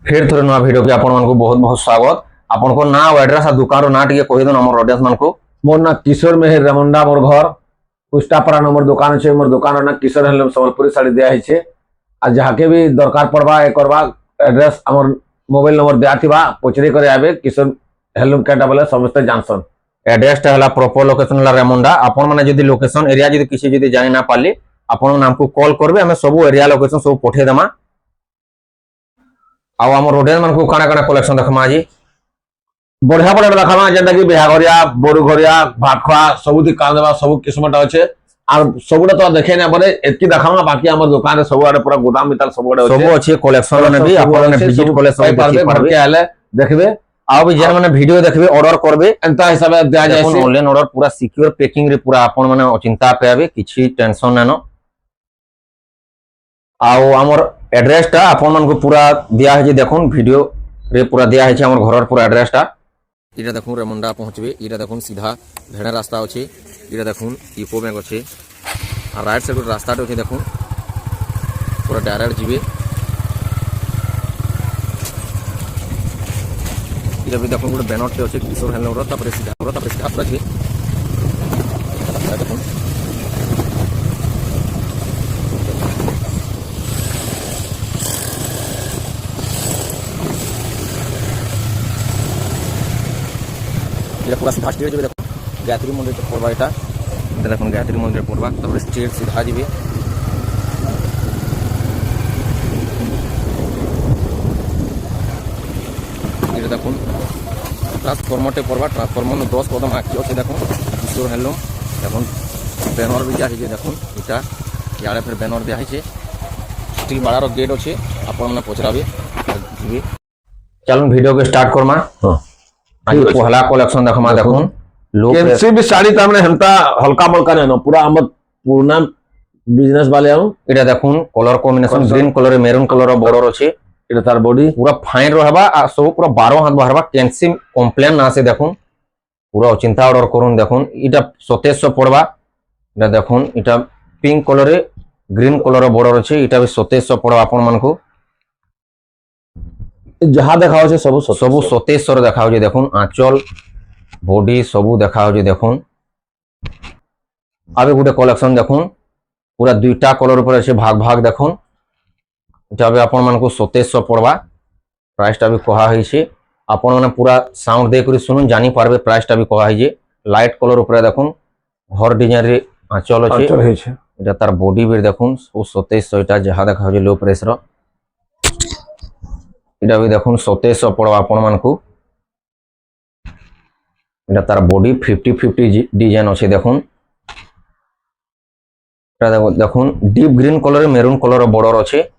फिर थोड़े नुआ वीडियो के आपण मानक बहुत बहुत स्वागत। आपण को ना एड्रेस आ दुकान ना टिके कहि दन हमर ऑडियंस मान को। मोर ना किशोर मेहर रेमुंडा मोर घर पुष्टापरा नंबर दुकान छे। मोर दुकान ना किशोर हेलम संबलपुरी साड़ी दिया है। आ जहाके भी दरकार पड़बा ए करबा एड्रेस हमर मोबाइल नंबर दिया थिबा पचरी करे आबे किशोर हेलम केटा बोले समस्त जानसन। एड्रेस टा हला प्रॉपर लोकेशन हला रेमुंडा। आपण माने जदी लोकेशन एरिया जदी किसी जदी जानि ना पाली आपण नाम को कॉल करबे हमें सब एरिया लोकेशन सब पठे देमा। आ हमर ऑडियंस मान को काना काना कलेक्शन देखमा जी बढ़िया बढ़िया देखामा जेंटा कि बिहाघरिया बोरु घरिया भात खा सबुति कान देबा सब किस्मटा अछि। आ सबुडा तो देखे ना पड़े एतकी देखामा बाकी हमर दुकान रे सब आडे पूरा गोदाम मिताल सब आडे सब अछि कलेक्शन ने भी आपण ने विजिट कलेक्शन देखि पारबे आले देखबे। आ भी जेन माने वीडियो देखबे ऑर्डर करबे एंता हिसाब से दिया जाय छै। ऑनलाइन ऑर्डर पूरा सिक्योर पैकिंग रे पूरा आपण माने चिंता पेबे किछि टेंशन नानो। आउ हमर एड्रेस टा आपण मान को पूरा दिया है जे देखुन वीडियो रे पूरा दिया है हमर घर पूरा एड्रेस टा। इरा देखुन रेमुंडा पहुंचबे इरा देखुन सीधा भेड़ा रास्ता अछि। इरा देखुन इको बैंक अछि आ राइट साइड रास्ता टे देखुन पूरा डायरेक्ट जिबे। इरा भी देखुन गोटे बैनर टे अछि किशोर हेलम रो तापर सीधा पूरा अछि। देखुन पूरा सीधा स्ट्रेट जब देखो गायत्री मंदिर पड़वा एटा देखो गायत्री मंदिर पड़वा तब स्ट्रेट सीधा जी देखो ट्रांसफॉर्मर टे पड़वा ट्रांसफॉर्मर में 10 कदम आगे अच्छे देखो किशोर हेलम देखो बैनर भी दिया है देखो इटा यारे फिर बैनर दिया है स्टील बाड़ार गेट अच्छे आपण मैंने पचराबे जी। चलो वीडियो के स्टार्ट करमा। आज पहला कलेक्शन देखमा देखुन लो कैंसी भी साड़ी त हमने हमता हल्का मलका न पूरा हम पूर्ण बिजनेस वाले हम। इटा देखुन colour combination green colour maroon colour border अछि। इटा तार बॉडी पूरा फाइन रहबा आ सब पूरा 12 हाथ बाहरबा कैंसी कंप्लेन ना से देखुन पूरा चिंता ऑर्डर करून देखुन इटा 2700 पड़बा। इटा देखुन इटा pink colour green colour border अछि। इटा भी 2700 पड़बा आपण मान को जहाँ देखाओ छे सब 2700 देखाओ जे देखुन आंचल बॉडी सब देखाओ जे देखुन। आबे गुटे कलेक्शन देखुन पूरा दुईटा कलर ऊपर अछि भाग भाग देखुन इटा भी आपण मान को 2700 पड़बा। प्राइस टा भी कहा है छे आपण माने पूरा साउंड दे करी सुनुन जानि पारबे प्राइस टा भी कहा है जे लाइट कलर ऊपर देखुन घर डिजाइन रे आंचल अछि। इटा तार बॉडी भी देखुन 2700 इटा जहा देखाओ जे लो प्राइस रो इटा भी देखुन 2700 पड़वा आपण मान को। इटा तार बॉडी 50-50 डिजाइन अच्छे देखुन देखुन deep green colour maroon colour border अच्छे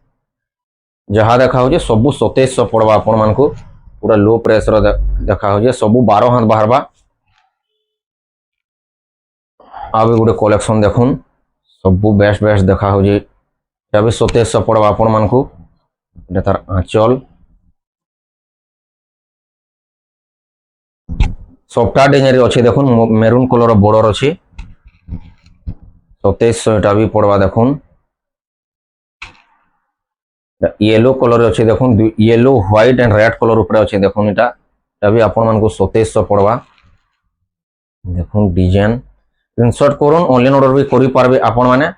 जहाँ देखा हो सब 2700 पड़वा आपण मान को पूरा लो प्राइस रो देखा हो सब 12 हाथ बाहरबा। आबे गोटे कलेक्शन देखुन सब बेस्ट बेस्ट देखा हो भी 2700 पड़वा आपण मान को। इटा तार आंचल सबटा डिजाइन अच्छे देखुन मेरून कलर बॉर्डर अच्छे 2700 इटा भी पड़वा देखुन। येलो कलर अच्छे देखुन yellow white and red colour ऊपर अच्छे देखुन इटा भी आपण मान को 2700 पड़वा देखुन डिजाइन स्क्रीनशॉट करून ऑनलाइन ऑर्डर भी करि पारबे आपण माने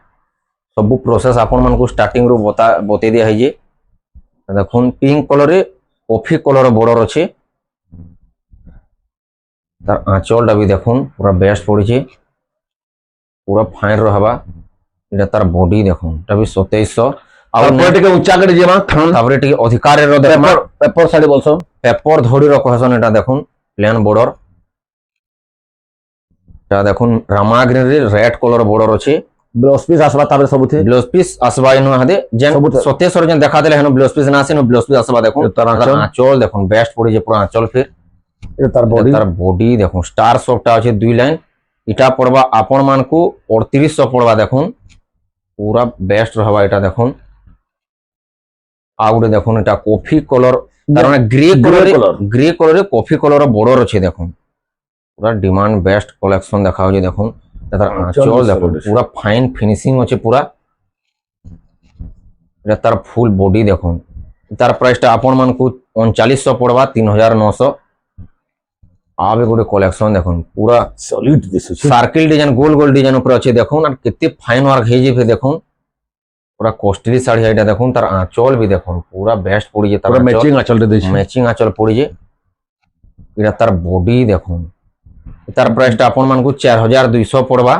सब प्रोसेस आपण मान को स्टार्टिंग रो बते दिया है जे देखुन pink colour coffee colour border अच्छे तार आंचल भी देखुन पूरा बेस्ट पड़ी पूरा फाइन रहबा। इटा तार बॉडी देखुन इटा भी 2700 और टिके ऊंचा कर जेमा ताबरे टिके अधिकार रो देखमा पेपर साड़ी बोलसो पेपर धोड़ी रो कहसन इटा देखुन प्लेन बॉर्डर इटा देखुन रामा ग्रीन रे रेड कलर बॉर्डर अछि। ब्लाउज पीस आसबा ताबरे सबथे ब्लाउज पीस आसबा इनो हदे जेन 2700 जेन देखा देले हनो ब्लाउज पीस ना से नो ब्लाउज पीस आसबा देखुन तार आंचल देखुन बेस्ट पड़ी जे पूरा आंचल फिर तार बॉडी देखो स्टार सबटा अच्छे 2 लाइन इटा पड़वा आपण मान को 3800 पड़वा देखुन पूरा बेस्ट रहबा। इटा देखुन आ गुटे देखुन इटा कॉफी कलर तार माने grey colour coffee colour border अच्छे देखुन पूरा डिमांड बेस्ट कलेक्शन देखाओ जे देखुन तार आंचल देखुन पूरा फाइन फिनिशिंग अच्छे पूरा तार फुल बॉडी देखुन तार प्राइस टा आपण मान को 3900 पड़वा 3900। आबे गोटे कलेक्शन देखुन पूरा सॉलिड दिसुଛି सर्किल डिजाइन गोल गोल डिजाइन ऊपर अच्छे देखुन और कितने फाइन वर्क है जे देखुन पूरा कॉस्टली साड़ी है देखुन तार आंचल भी देखुन पूरा बेस्ट पड़ी जे तार पूरा मैचिंग आंचल रे देछि मैचिंग आंचल पड़ी जे इरा तार बॉडी देखुन तार प्राइस टा आपण मान को 4200 पड़वा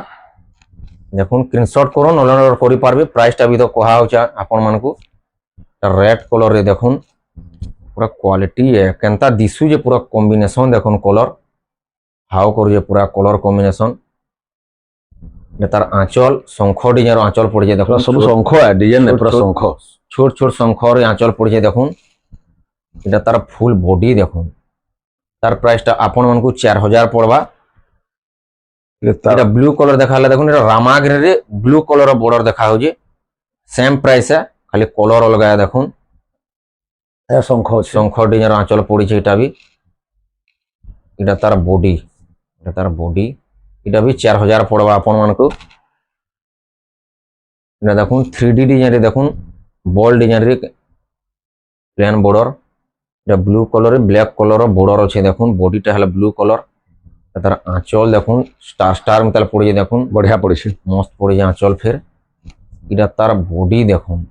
देखुन स्क्रीनशॉट करो नले ऑर्डर करि पारबे प्राइस टा भी तो कहा होचा आपण मान को रेड कलर रे देखुन पूरा क्वालिटी है केनता दिसु जे पूरा कॉम्बिनेशन देखुन कलर हाउ करू जे पूरा कलर कॉम्बिनेशन तार आंचल शंख डिजाइन आंचल पड़ जाए देखो सब शंख है डिजाइन है पूरा शंख छोट छोट शंख रे आंचल पड़ जाए देखुन इटा तार फुल बॉडी देखुन तार प्राइस टा आपण मन को 4000 पड़वा इटा ब्लू कलर देखाला देखुन इटा रामाग्री रे ब्लू कलर बॉर्डर देखा हो जे सेम प्राइस है खाली कलर अलग है देखुन ए शंख ଅଛି शंख डिजाइन आंचल पड़ी छे इटा भी इटा तार बॉडी इटा भी 4000 पड़वा आपण मान को इटा देखुन 3D डिजाइन रे देखुन बॉल डिजाइन रे प्लेन बॉर्डर इटा ब्लू कलर रे ब्लैक कलर बॉर्डर अछि देखुन बॉडी टा हला ब्लू कलर तार आंचल देखुन स्टार स्टार मतलब पड़ी जे देखुन बढ़िया पड़ी छै मस्त पड़ी जे आंचल फिर इटा तार बॉडी देखुन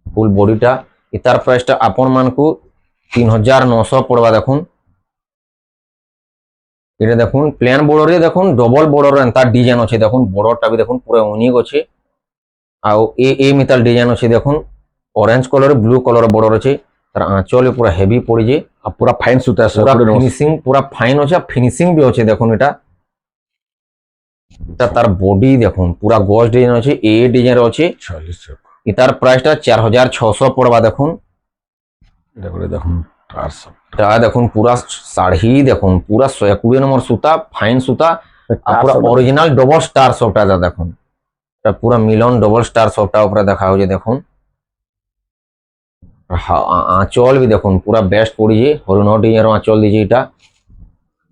फुल बॉडी टा इतार प्राइस टा आपण मान को 3900 पड़वा देखुन इटा देखुन प्लेन बॉर्डर रे देखुन डबल बॉर्डर एंता डिजाइन अछि देखुन बॉर्डर टा भी देखुन पूरा यूनिक अछि आउ ए मिताल डिजाइन अछि देखुन orange colour blue colour border अछि तार आंचल पूरा हेवी पड़ी जे आ पूरा फाइन सुता है पूरा फिनिशिंग पूरा फाइन अछि फिनिशिंग भी अछि देखुन इटा तार बॉडी देखुन पूरा गोल्ड डिजाइन अछि ए डिजाइन अछि 40 इतार प्राइस टा 4600 पड़वा देखुन देखुन ता देखुन पूरा साड़ी देखुन पूरा 120 नंबर सूता फाइन सूता आ पूरा ओरिजिनल डबल स्टार सोफ्टा दा देखुन ता पूरा मिलन डबल स्टार सोफ्टा ऊपर देखा हो जे देखुन आंचल भी देखुन पूरा बेस्ट पड़ी जे हरिनो डिजाइन आंचल दीजे इटा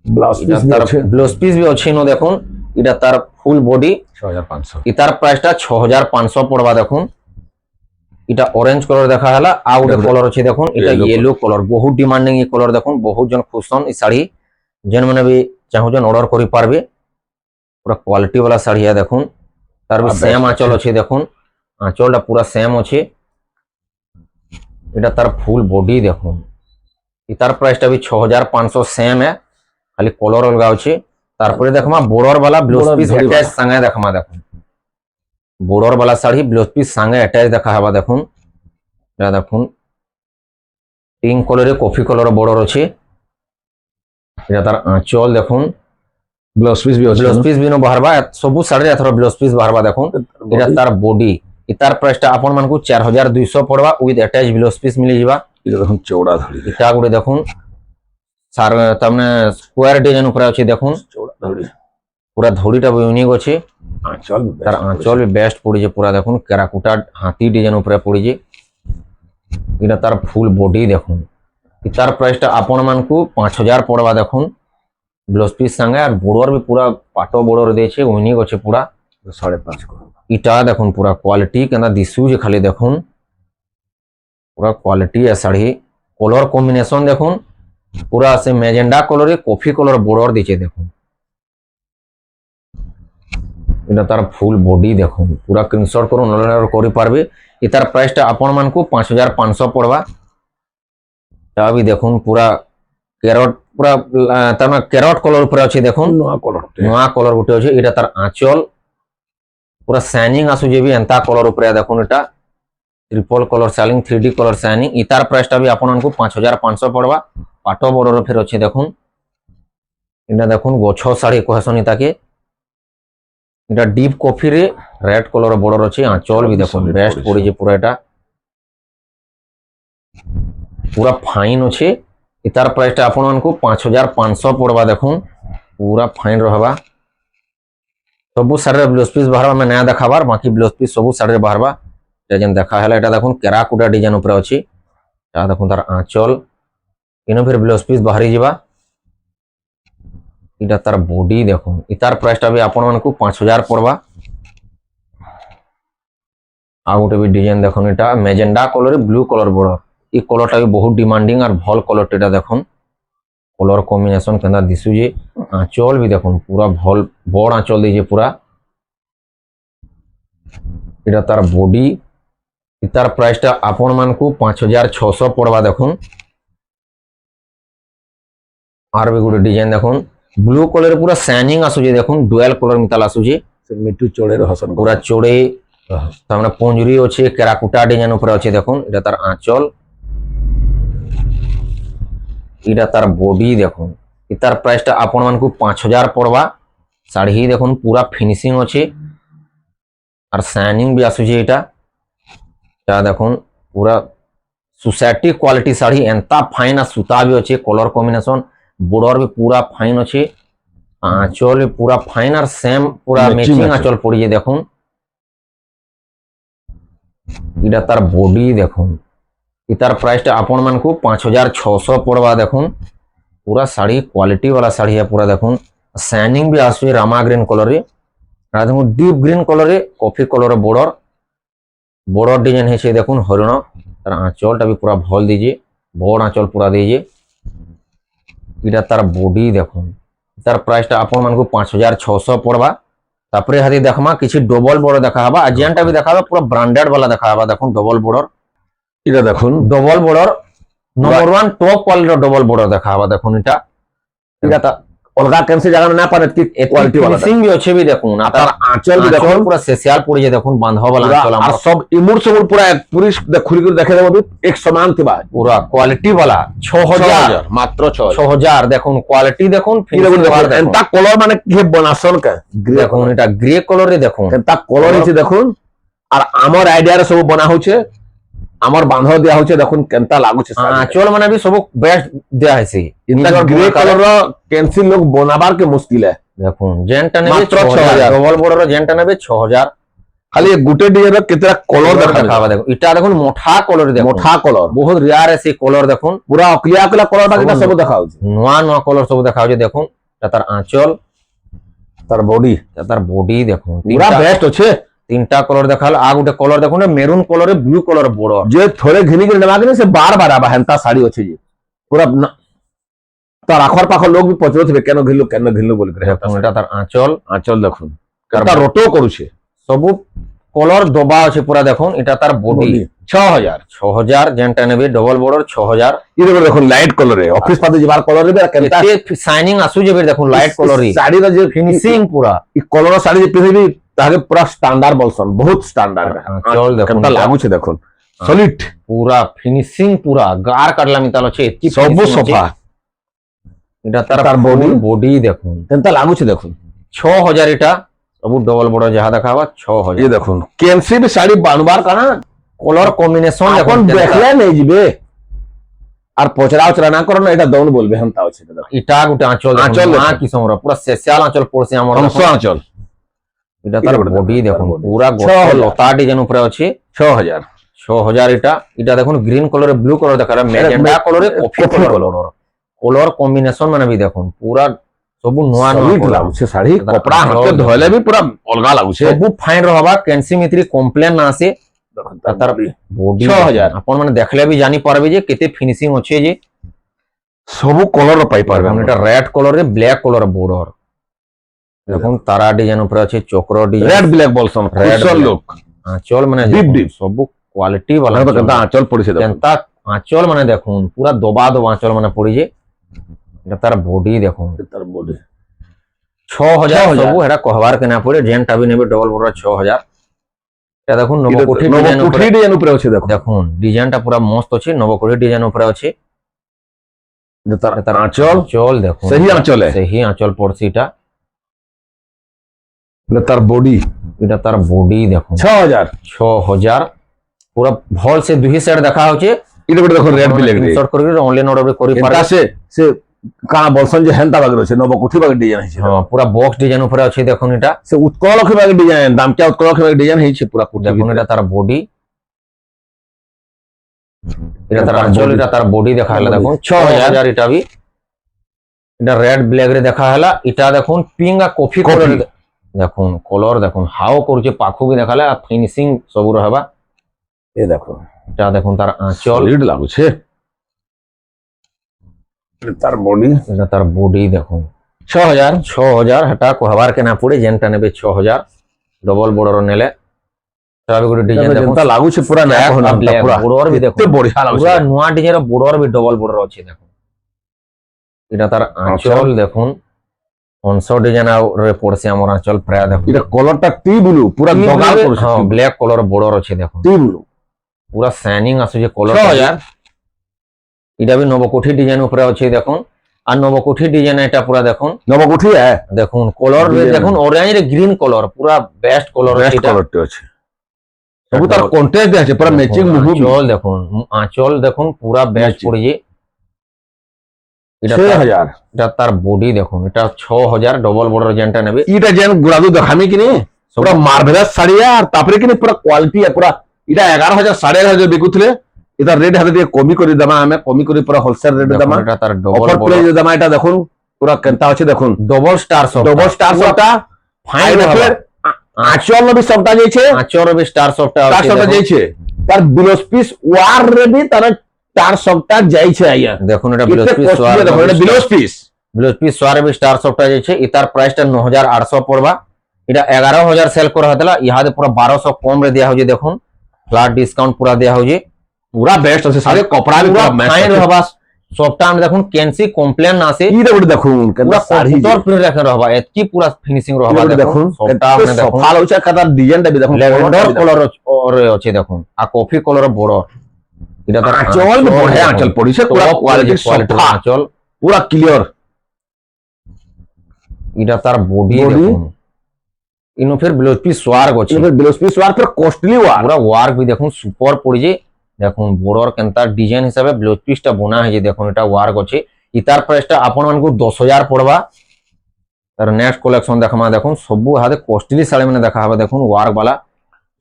ब्लाउज पीस भी अच्छी नो देखुन इटा तार फुल बॉडी 6500 इतार प्राइस टा 6500 पड़वा देखुन इटा ऑरेंज कलर देखा हला आ गोटे कलर अछि देखुन इटा येलो कलर बहुत डिमांडिंग ये कलर देखुन बहुत जन खुशन ई साड़ी जन माने भी चाहू जन ऑर्डर करि पारबे पूरा क्वालिटी वाला साड़ी है देखुन तार भी सेम आंचल अछि देखुन आंचल टा पूरा सेम अछि इटा तार फुल बॉडी देखुन इतार प्राइस टा भी 6500 सेम है खाली कलर अलग अछि तारपरे देखमा बॉर्डर वाला ब्लाउज पीस अटैच संगे देखमा देखुन बॉर्डर वाला साड़ी ब्लाउज पीस संगे अटैच देखा हवा देखुन या देखुन pink colour coffee colour border अछि या तार आंचल देखुन ब्लाउज पीस भी नो बाहरबा सबु साड़ी एथरो ब्लाउज पीस बाहरबा देखुन या तार बॉडी इतार प्राइस टा आपन मान को 4200 पड़वा विथ अटैच ब्लाउज पीस मिली जिबा इटा देखुन चौड़ा धड़ी इटा गुडे देखुन सार तमने स्क्वायर डिजाइन ऊपर अछि देखुन चौड़ा धड़ी पूरा धोड़ीटा भी यूनिक अछि आंचल तार आंचल भी बेस्ट पड़ी जे पूरा देखुन केराकुटा हाथी डिजाइन ऊपर पड़ी जे इटा तार फुल बॉडी देखुन इतार प्राइस टा आपन मान को 5000 पड़वा देखुन ब्लाउज पीस संगे और बॉर्डर भी पूरा पाटो बॉर्डर दे छे यूनिक अछि पूरा 5.5 को इटा देखुन पूरा क्वालिटी केना दिसु जे खाली देखुन पूरा क्वालिटी है साड़ी कलर कॉम्बिनेशन देखुन पूरा से magenta colour coffee colour border दीचे देखुन इटा तार फुल बॉडी देखुन पूरा स्क्रीनशॉट करू नले ऑर्डर करि पारबे इतार प्राइस टा आपन मान को 5500 पड़वा ता भी देखुन पूरा कैरट पूरा तमा कैरट कलर ऊपर अछि देखुन नवा कलर गुटे अछि इटा तार आंचल पूरा शाइनिंग आसु जे भी एंता कलर ऊपर देखुन इटा triple colour shining 3D colour shining इतार प्राइस टा भी आपन मान को 5500 पड़वा पाटो बॉर्डर फिर अछि देखुन इटा देखुन गोछो साड़ी कहसन इता के इटा डीप कॉफी रे रेड कलर बॉर्डर अछि आंचल भी देखुन बेस्ट पड़ी जे पूरा एटा पूरा फाइन अछि इतार प्राइस टा आपन मान को 5500 पड़वा देखुन पूरा फाइन रहबा सबु सारे ब्लाउज पीस बाहरबा में नया देखाबार बाकी ब्लाउज पीस सबु सारे बाहरबा जेन देखा हला एटा देखुन केराकुटा डिजाइन ऊपर अछि ता देखुन तार आंचल इनो फिर ब्लाउज पीस बाहरी जिबा इटा तार बॉडी देखुन इतार प्राइस टा भी आपन मान को 5000 पड़वा आ गोटे भी डिजाइन देखुन इटा मैजेंडा कलर ब्लू कलर बॉर्डर এই কলরটা বি বহুত ডিমান্ডিং আর ভাল কলরটা এটা দেখুন কলর কম্বিনেশন কেনা দিশুছে আঁচল বি দেখুন পুরা ভাল বড় আঁচল দিয়েছে পুরা এটা তার বডি তার প্রাইসটা আপন মানকু 5600 পড়বা দেখুন আর বি গোটে ডিজাইন দেখুন ব্লু কলর পুরা শাইনিং আসুছে দেখুন ডুয়াল কলর মিতাল আসুছে ସେ ମିଟୁ ଚୋଳେର ହସନ পুরা চড়ে তার মানে পঞ্জুরি আছে কেরাকুটা ডিজাইন উপরে আছে দেখুন এটা তার আঁচল এটা তার বডি দেখুন তার প্রাইসটা আপন মানকু 5000 পড়বা শাড়ি দেখুন পুরা ফিনিশিং আছে আর শাইনিং বি আসুছে এটা দেখুন পুরা সোসাইটি কোয়ালিটি শাড়ি এন্তা ফাইন আর সুতা বি আছে কলর কম্বিনেশন বর্ডর বি পুরা ফাইন আছে আঁচল পুরা ফাইন আর সেম পুরা ম্যাচিং আঁচল পড়িয়ে দেখুন এটা তার বডি দেখুন এটার প্রাইসটা আপন মানকু 5600 পড়বা দেখুন পুরা শাড়ি কোয়ালিটি वाला শাড়ি পুরা দেখুন শাইনিং বি আসছে রামা গ্রিন কলরে আর দেখুন ডিপ গ্রিন কলরে কফি কলর বর্ডর ডিজাইন হয়েছে দেখুন হরিণ তার আঁচলটা বি পুরা ভাল দিয়েছে বড় আঁচল পুরা দিয়েছে এটা তার বডি দেখুন তার প্রাইসটা আপন মানকু 5600 পড়বা তারপরে হাতে দেখমা কিছু ডবল বড় দেখা হবা আর যেনটা বি দেখা হবে পুরো ব্র্যান্ডেড वाला দেখা হবা দেখুন ডবল বর্ডর এটা দেখুন ডবল বর্ডর নম্বর 1 টপ কোয়ালিটির ডবল বর্ডর দেখা হবা দেখুন এটা এটা অলগা কেনসি জায়গা না পারে কি কোয়ালিটি वाला ফিনিশিং বি আছে বি দেখুন আর তার আঁচল বি দেখুন পুরো স্পেশাল পড়িয়ে দেখুন বাঁধা वाला আঁচল আর আমার সব ইমুর সবুর পুরা পুরি খুলি করে দেখে দেব এক সমান থিবা পুরা কোয়ালিটি वाला 6000 মাত্র 6000 দেখুন কোয়ালিটি দেখুন ফিনিশিং দেখুন এন্তা কলর মানে কি বনাসন কে দেখুন এটা গ্রে কলরে দেখুন এন্তা কলর হিসে দেখুন আর আমার আইডিয়ারে সব বনা হচ্ছে আমার বাঁধ দিয়া হচ্ছে দেখুন কেনতা লাগুছে আঁচল মানে বি সব বেস্ট দেয়া হয়েছে ইন্তা গ্রে কলর কেনসি লোক বনাবার কে মুশকিল है দেখুন জেনটা নেবে মাত্র 6000 6000 ডবল বর্ডর জেনটা নেবে 6000 খালি গুটে ডিজাইন কেতরা কলর দেখা দেখাবা দেখুন এটা দেখুন মোটা কলর দেখুন মোটা কলর বহুত রিয়ার আছে কলর দেখুন পুরা অকলিয়া অকলিয়া কলর বাকি সব দেখা হচ্ছে নয়া কলর সব দেখা হচ্ছে দেখুন এটা তার আঁচল তার বডি এটা তার বডি দেখুন পুরা বেস্ট আছে তিনটা কলর দেখাল আর গোটে কলর দেখুন মেরুন কলরে ব্লু কলর বর্ডর যে থোড়ে ঘিনি করে নেবা কিনে সে বার বার আবা হেনতা শাড়ি আছে যে পুরা তার আখর পাখর লোক বি পচরুথিবে কেন ঘিনলু বলি করে দেখুন এটা তার আঁচল আঁচল দেখুন কেনতা রটো করুছে সবু কলর দবা আছে পুরা দেখুন এটা তার বডি 6000 6000 জেনটা নেবে ডবল বর্ডর 6000 ইরে করে দেখুন লাইট কলরে অফিস পাতে যাবার কলরে বে কেনতা এতে শাইনিং আসু যাবে দেখুন লাইট কলরি শাড়ির যে ফিনিশিং পুরা ই কলর শাড়ি যে পিঁধিবি তাকে পুরা স্ট্যান্ডার্ড বলছন বহুত স্ট্যান্ডার্ড আঁচল দেখুন কেনতা লাগুছে দেখুন সলিড পুরা ফিনিশিং পুরা গার কাটলা মিতাল আছে এতি সবু সফা এটা তার তার বডি দেখুন কেনতা লাগুছে দেখুন 6000 এটা সবু ডবল বড় যাহা দেখাবা 6000 এই দেখুন কেনসি বি শাড়ি বানবার কানা কলর কম্বিনেশন এখন দেখুন দেখলে নেই যাবে আর পচরা উচরা না করো না এটা দৌন বলবে হেনতা আছে এটা গোটে আঁচল আঁচল দেখুন দেখুন। কি সমরা পুরা স্পেশাল আঁচল পড়ছে আমার হংস আঁচল এটা তার এটা বডি দেখুন body। পুরা 6000 লতা ডিজাইন উপরে আছে 6000 6000 এটা দেখুন গ্রিন কলরে ব্লু কলর দেখা ম্যাজেন্ডা কলরে কফি কলর কলর কম্বিনেশন মানে বি দেখুন পুরা সবু নয়া সলিড নয়া লাগুছে শাড়ি এটা কপড়া আঁচল হাতে দেখুন। ধইলে বি পুরা অলগা লাগুছে সবু ফাইন রহবা ক্যান্সি মিত্রি কমপ্লেন না আসে তার বডি 6000 আপন মানে দেখলে বি জানি পারবে যে কেতে ফিনিশিং আছে যে সবু কলর পাই পারবে দেখুন এটা রেড কলরে ব্ল্যাক কলর বর্ডর দেখুন তারা ডিজাইন উপরে আছে চক্র ডিজাইন রেড ব্ল্যাক বলছন Red খুশল black। লোক আঁচল মানে Deep, দেখুন, deep। সবু কোয়ালিটি वाला মানে কেনতা আঁচল পড়িছে দেখুন কেনতা আঁচল মানে দেখুন পুরা দবা আঁচল মানে পড়িছে এটা তার বডি দেখুন তার বডি 6000 6000 সবু এটা কহবার কে না পড়ে জেনটা বি নেবে ডবল বর্ডর 6000 এটা দেখুন নবকোঠি ডিজাইন উপরে নবকুঠি ডিজাইন উপরে আছে দেখুন দেখুন ডিজাইনটা পুরা মস্ত আছে নবকোঠি ডিজাইন উপরে আছে তার তার আঁচল আঁচল দেখুন সেই আঁচল সেই আঁচল পড়ছে এটা তার বডি এটা তার বডি দেখুন 6000 6000 পুরা ভল সে দুই সাইড দেখা হচ্ছে এটা করে দেখুন রেড ব্ল্যাক রে ইনসার্ট করে অনলাইন অর্ডার করে এটা পারে সে সে কানা বলছন যে হেনতা বাগের আছে নবকুঠি বাগের ডিজাইন হইছে হ্যাঁ পুরা বক্স ডিজাইন উপরে আছে দেখুন এটা সে উৎকল লক্ষ্মী বাগের ডিজাইন দামটা উৎকল লক্ষ্মী বাগের ডিজাইন হইছে পুরা কুঠি দেখুন এটা তার বডি এটা তার তার আঁচল body। এটা তার বডি দেখা হলো body। দেখুন 6000 6000 এটা বি এটা রেড ব্ল্যাক রে দেখা হলা এটা দেখুন পিঙ্ক আর কফি Coffee। কালার দেখুন কলর দেখুন হাও করছে পাখু বি দেখালে আর ফিনিশিং সবু রহবা এ দেখো এটা দেখুন তার আঁচল, সলিড লাগুছে। তার বডি এটা তার বডি দেখুন 6000 6000 হেটা কহবার কে না পড়ে যেনটা নেবে 6000 ডবল বর্ডর নেলে তার গোটে ডিজাইন দেখুন যেটা লাগুছে পুরা না Black কোন আর black border भी দেখতে দেখুন। বঢ়িয়া লাগুছে। পুরা নয়া ডিজাইনের বর্ডর भी ডবল বর্ডর আছে দেখুন। এটা তার আঁচল দেখুন 500 ডিজাইন রে পড়ছে আমার আঁচল প্রায় দেখুন। এটা কলরটা টি ব্লু পুরা দগাল করছে। হ্যাঁ ব্ল্যাক কলর বর্ডর আছে দেখুন, টি ব্লু পুরা শাইনিং আসুছে কলর। 6000 এটা भी নবকোঠি ডিজাইন উপরে আছে দেখুন। আর নবকোঠি ডিজাইন এটা পুরা দেখুন, নবকুঠি দেখুন কলর Design। দেখুন অরেঞ্জ রে গ্রিন কলর পুরা বেস্ট কলর আছে বেস্ট এটা। কলরটা আছে সবু তার কন্ট্রাস্ট আছে পুরা ম্যাচিং মুভ। আঁচল দেখুন, আঁচল দেখুন পুরা বেস্ট Matching। পড়িছে। এটা 6000 এটা তার বডি দেখুন, এটা 6000 ডবল বর্ডর যেনটা নেবে। এটা যেন গুড়াদু দেখামি কিনি পুরা মার্ভেলাস শাড়ি আর তারপরে কিনি পুরা কোয়ালিটি পুরা এটা 11000 11500 বিকুଥିଲେ এটা রেট হাতে দিয়ে কমি করে দেবা আমি কমি করে পুরা হোলসেল রেট দেখুন, দেবা এটা তার ডবল অফার বর্ডর প্রাইস দেবা। এটা দেখুন পুরা কেনতা আছে দেখুন ডবল স্টার সব ডবল স্টার সবটা ফাইন ফাইন আঁচল বি সবটা যাইছে আঁচর বি স্টার সবটা তার আছে সবটা দেখুন। যাইছে তার ব্লাউজ পিস ওয়ার রে বি তার তার সবটা যাইছে আইয়া দেখুন এটা কেতে ব্লাউজ পিস কষ্টলি দেখো এটা ব্লাউজ পিস ব্লাউজ পিস সোয়ার বি স্টার সবটা যাচ্ছে। ইতার প্রাইসটা 9800 পড়বা। এটা 11000 সেল করা হতলা, ইহাদে পুরা 1200 কম রে দেয়া হচ্ছে দেখুন। ফ্ল্যাট ডিসকাউন্ট পুরা দেয়া হচ্ছে। পুরা বেস্ট আছে সারে কপড়া বি পুরা ফাইন ম্যাচ হবা সবটা আমি দেখুন কেনসি কমপ্লেন না আসে, ইটা বড় দেখুন কেনতা পুরা শাড়ি কম্পিউটার প্রিন্ট রাখা রহবা, এতকি পুরা ফিনিশিং রহবা দেখুন দেখুন। সবটা এটা মানে দেখুন সফা হচ্ছে কাদার ডিজাইনটা বি দেখুন ল্যাভেন্ডার কলর আছে দেখুন, আর কফি কলর বড়। এটা তার আঁচল বি বড়িয়া আঁচল পড়িছে পুরা কোয়ালিটি সফা আঁচল। পুরা ক্লিয়ার এটা তার বডি Body। দেখুন, ইনো ফির ব্লাউজ পিস ওয়ার্ক আছে এবার ব্লাউজ পিস ওয়ার পর কস্টলি ওয়ার পুরা ওয়ার্ক भी দেখুন সুপার পড়িছে দেখুন। বড়র কেনতা ডিজাইন হিসাবে ব্লাউজ পিসটা বনা হয়েছে দেখুন। এটা ওয়ার্ক আছে। ইতার প্রাইসটা আপন মানকু 10000 পড়বা। তার নেক্সট কালেকশন দেখামা দেখুন সবু হাতে কস্টলি শাড়ি মানে দেখা হবে দেখুন ওয়ার্ক वाला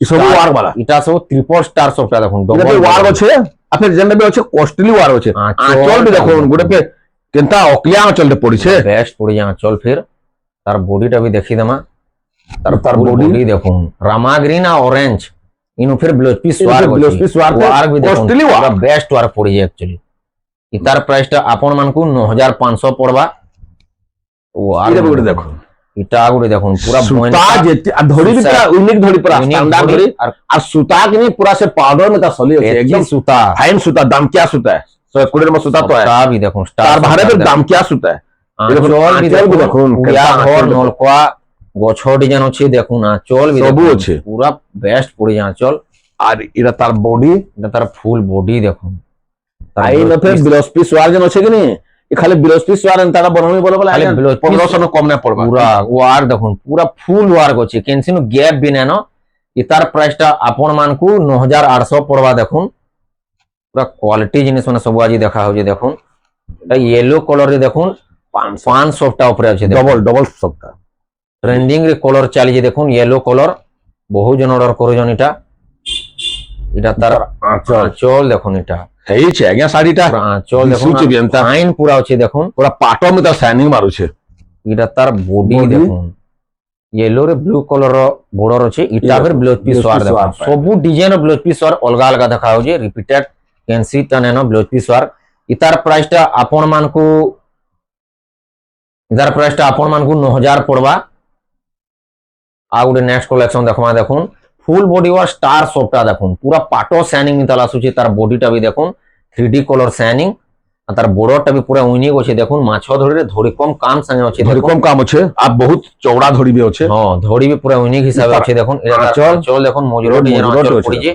সব ওয়ার বালা এটা সব ট্রিপল স্টার সবটা দেখুন এটা ডবল ওয়ার আছে আপনি যেন বি আছে কস্টলি ওয়ার আছে আঁচল বি দেখুন গোটে পে কেনতা অকলিয়া আঁচলতে পড়িছে বেস্ট পড়িছে আঁচল। ফির তার বডিটা भी দেখি দেমা। তার তার বডি body দেখুন রামা গ্রিন আর অরেঞ্জ ইনো ফির blouse piece work blouse piece ওয়ার ওয়ার্ক भी দেখুন কস্টলি ওয়ার বেস্ট ওয়ার্ক পড়িছে एक्चुअली। ইতার প্রাইসটা আপন মানকু 9500 পড়বা। ওয়ার্ক এটা বড় দেখুন এটা গুড়ি দেখুন পুরা সুতা যেতে আর ধরি বি পুরা ইউনিক ধরি পুরা স্ট্যান্ডার্ড ধরি আর আর সুতা কিনি পুরা সে পাউডার में ता सली আছে একদম एकदम সুতা फाइन सुता दाम क्या सुता है 120 में सुता तो है তা भी দেখুন तार बाहर में दाम क्या सुता है আঁচল भी আঁচল भी দেখুন দেখুন, পুরা কেনতা ঘর আঁচল নলকোয়া গছ ডিজাইন আছে দেখুন। আঁচল भी সবু দেখুন, আছে। পুরা বেস্ট পড়িছে আঁচল। আর এটা তার বডি এটা তার ফুল বডি দেখুন। তার আই blouse নথে piece, ব্লাউজ পিস ওয়ার যেন আছে কিনি এ খালি ব্লাউজ পিস ওয়ার তারা বনমি বলে বলে খালি blouse piece 1500 কম না পড়বা পুরা ওয়ার্ক দেখুন পুরা ফুল ওয়ার্ক আছে কেনসিনো গ্যাপ भी নেন। ইতার প্রাইসটা আপন মানকু 9800 পড়বা দেখুন। পুরা কোয়ালিটি জিনিস মানে সব আজি দেখা হচ্ছে দেখুন। এটা ইয়েলো কলর রে দেখুন 500 টা উপরে আছে দেখুন। ডবল ডবল সবটা ট্রেন্ডিং রে কলর চালিছে দেখুন ইয়েলো কলর। বহু জন অর্ডার করুজন এটা। এটা তার আঁচল আঁচল দেখুন, এটা ହେଇଛି ଆଜ୍ଞା ଶାଢୀଟା পুরা আঁচল দেখুন দিଶୁଛି ବି ଏନ୍ତା ফাইন পুরা আছে দেখুন। ପୁରା ପାଟ ମେ ତା ସାଇନିଂ ମାରୁଛେ এটা তার বডি Body। দেখুন ইয়েলো রে ব্লু কলর বর্ডর আছে। এটা Yellow, ফির ব্লাউজ পিস blouse ওয়ার piece দেখুন war পায়। সবু ডিজাইন ব্লাউজ পিস ওয়ার অলগা অলগা দেখা হচ্ছে রিপিটেড ক্যানসি তা নেন ব্লাউজ পিস ওয়ার। ইতার প্রাইসটা আপন মানকু 9000 পড়বা। আর গোটে নেক্সট কালেকশন দেখমা দেখুন ফুল বডি ওয়ার স্টার সবটা দেখুন পুরা পাটো শাইনিং নিতাল আসুছে। তার বডিটা भी দেখুন 3D কলর শাইনিং। আর তার বর্ডরটা भी পুরা উইনিক আছে দেখুন। মাছ ধরে ধরি কম কাম সাঙ্গে আছে ଧରି দেখুন। କମ କାମ ଅଛେ ଆଉ ବହୁତ ଚौड़ा ଧରି ବି ଅଛେ হ্যাঁ ধরি भी পুরা ইউনিক হিসাবে তার আছে দেখুন। এটা তার আঁচল, আঁচল দেখুন মজুরি এটা ডিজাইন মজুরট আঁচল আছে পড়িছে।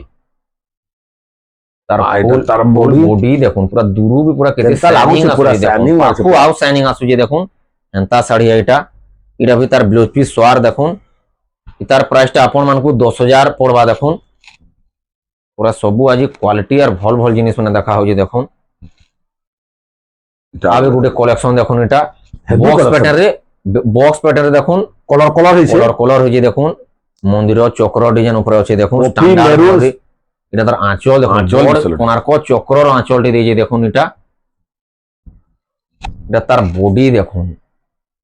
তার আর এটা ফুল তার body। বডি দেখুন পুরা দুরু भी পুরা কেতে কেনতা লাগুছে শাইনিং পুরা আসুছে shining দেখুন। আসুছে পাখু আউ শাইনিং আসুছে দেখুন। এন্তা শাড়ি এটা এটা भी তার ব্লাউজ পিস সোয়ার দেখুন। ইতার প্রাইসটা আপন মানকু 10000 পড়বা দেখুন। পুরা সবু আজি কোয়ালিটি আর ভাল ভাল জিনিস মানে দেখা হচ্ছে দেখুন। আবে গোটে কালেকশন দেখুন এটা Heavy বক্স collection। প্যাটার্ন রে বক্স প্যাটার্ন রে দেখুন କଲର କଲର ହେଇଛି কলর কলর হয়েছে দেখুন। মন্দির চক্র ডিজাইন উপরে আছে দেখুন। Copy, standard maroon. বডি। এটা তার আঁচল দেখুন আঁচল বড় দিছিল। কোণার্ক চক্রর আঁচলটি দিয়েছে দেখুন। এটা এটা তার বডি দেখুন।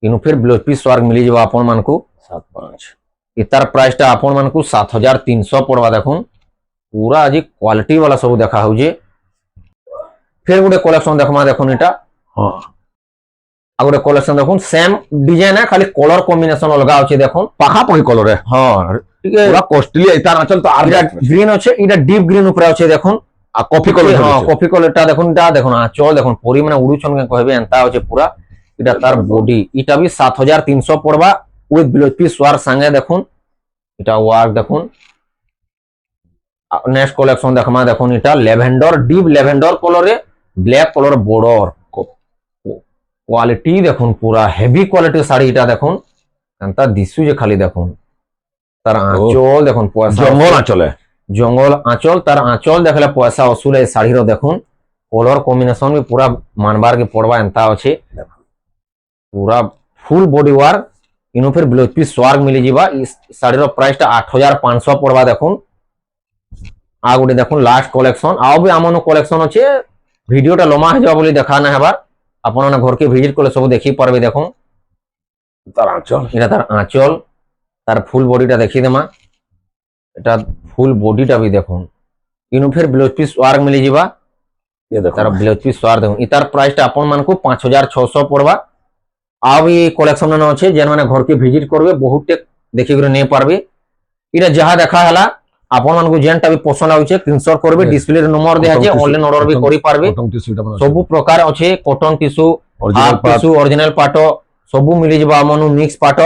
ইনু ফির ব্লাউজ পিস ওয়ার্ক মিলি যাব আপন মানকু। 7-5 ইতার প্রাইসটা আপন মানকু 7300 পড়বা দেখুন। पूरा आज क्वालिटी वाला सब देखा होजे फिर गोटे कलेक्शन देखमा देखुन एटा हाँ आ गोटे कलेक्शन देखुन सेम डिजाइन है खाली कलर कॉम्बिनेशन अलग अछि देखुन पाखापाखि कलर है हां ठीक है पूरा कॉस्टली इतार आंचल तो आर इटा ग्रीन अछि इटा डीप ग्रीन ऊपर अछि देखुन आ कॉफी कलर हां है कॉफी कलरटा देखुन ता देखुन आंचल देखुन पूरी माने उडुछन के कहबे एंता अछि पूरा इटा तार बॉडी इटा भी 7300 पड़बा विथ ब्लाउज पीस वार संगे देखुन इटा वार देखुन नेक्स्ट कलेक्शन देखमा देखुन इटा लेवेंडर डीप लेवेंडर कलर रे ब्लैक कलर बॉर्डर क्वालिटी देखुन पूरा हेवी क्वालिटी साड़ी इटा देखुन एंता दिसु जे खाली देखुन तार आंचल देखुन पैसा जंगल आंचल है जंगल आंचल तार आंचल देखले पैसा वसूल है साड़ी रो देखुन कलर कॉम्बिनेशन भी पूरा मानबार के पड़वा एंता अछि पूरा फुल बॉडी वार इनो फिर ब्लाउज पीस स्वार्ग मिली जीवा इस साड़ी रो प्राइस टा 8500 पड़वा देखुन आ गोटे देखुन लास्ट कलेक्शन आउ भी आमनो कलेक्शन अछि वीडियोटा लम्बा हे जाबा बोली देखा ना हेबार अपन ने घर के विजिट करले सब देखि पारबे देखुन तार आंचल इटा तार आंचल तार फुल बॉडीटा देखि देमा এটা ফুল বডিটা भी দেখুন ইনো ফের ব্লাউজ পিস ওয়ার্ক মিলি ଯିବା ये देखो তার ব্লাউজ পিস ওয়ার্ক দেখুন ইতার প্রাইসটা আপন মানকু 5600 পড়বা আও এই কলেকশন ন আছে যেন মানে ঘরকে ভিজিট করবে বহুতে দেখি করে নে পারবে এটা যাহা দেখা হলা আপন মানকু যেনটা भी পছন্দ আউছে স্ক্রিনশট করবে ডিসপ্লে রে নম্বর দেয়া আছে অনলাইন অর্ডার भी করি পারবে कॉटन टिश्यू टा बना ସବୁ ପ୍ରକାର ଅଛି cotton tissue original half tissue original पाट सब मिली जिबा हमनु मिक्स पाट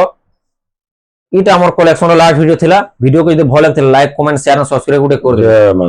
इटा हमर कलेक्शन लास्ट वीडियो थिला वीडियो को जदि भल लागथिला लाइक कमेंट शेयर और सब्सक्राइब गुटे कर दियो जय मां